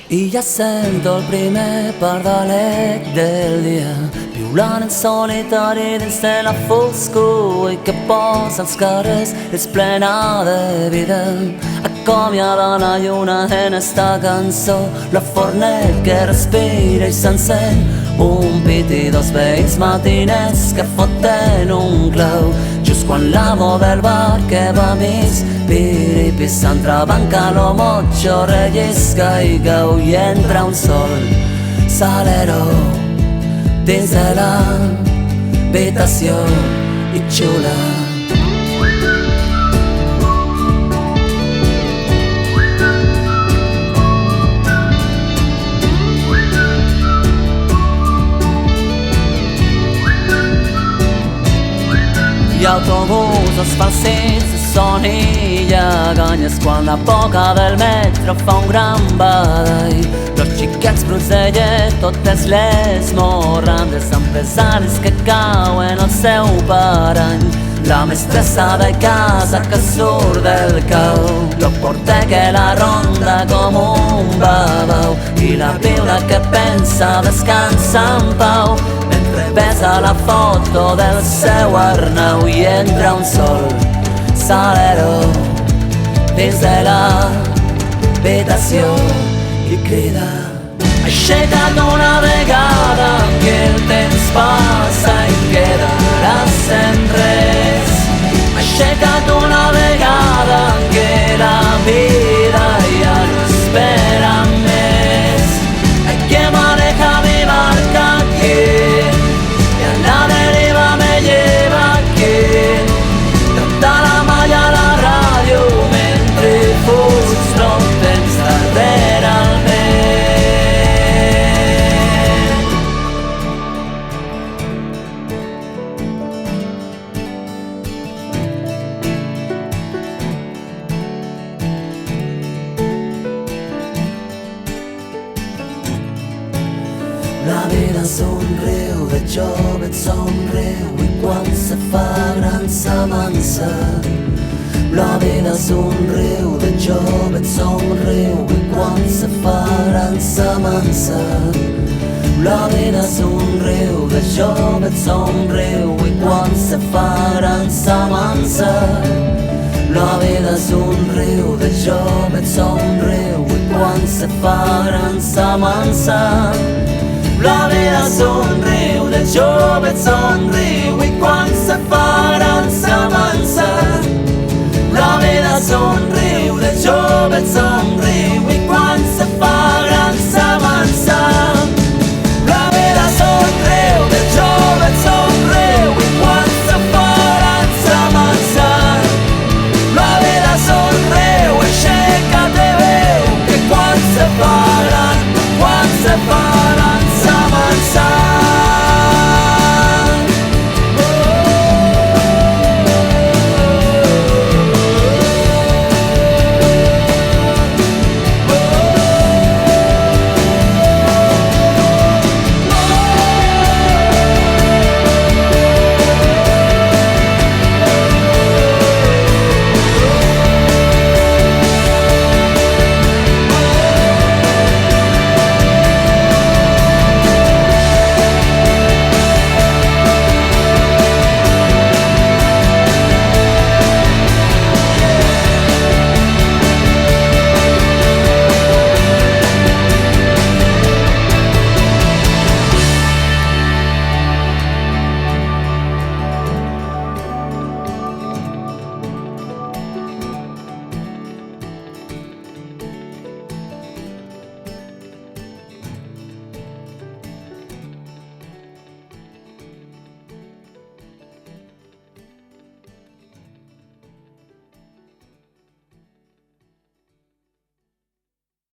Io sento il primo pardalet del dia, piulant in solitari dins de la foscor i que posa els carrers és plena de vida. Acomiada la lluna en esta cançó, la fornet que respira i s'encén, un pit i dos vells matiners que foten un clau just quan l'amo del bar que va mig piripi s'entrebanca lo mocho rellisca i cau i entra un sol salero dins de l'habitació i xula. Gli autobus falsets són i lleganyes quan la boca del metro fa un gran badall. Los xiquets bruts de llet, totes les morrandes empresaris que cauen al seu parany. La mestressa de casa que surt del cau, lo porter que la ronda com un babau i la viuda que pensa descansa en pau mentre besa la foto del seu Arnau i entra un sol salero dins de l'habitació i crida: aixeca't una vegada que el temps passa i quedaràs en res. Aixeca't una vegada que la vida ja no espera més. Hay que manejar mi barca aquí y a la deriva me lleva aquí. Canta la malla a la ràdio mentre fuig no tens darrere el vent. La vida somriu, de jove et somriu i quan se fa gran s'avança. La vida somriu, de jove et somriu i quan se fa gran s'avança. La vida somriu, de jove et somriu i quan se fa gran s'avança. La vida somriu, de jove et somriu i quan se fa gran s'avança. La vida somriu, de jove et somriu i quan se fa gran s'avança. La vida somriu, de jove et somriu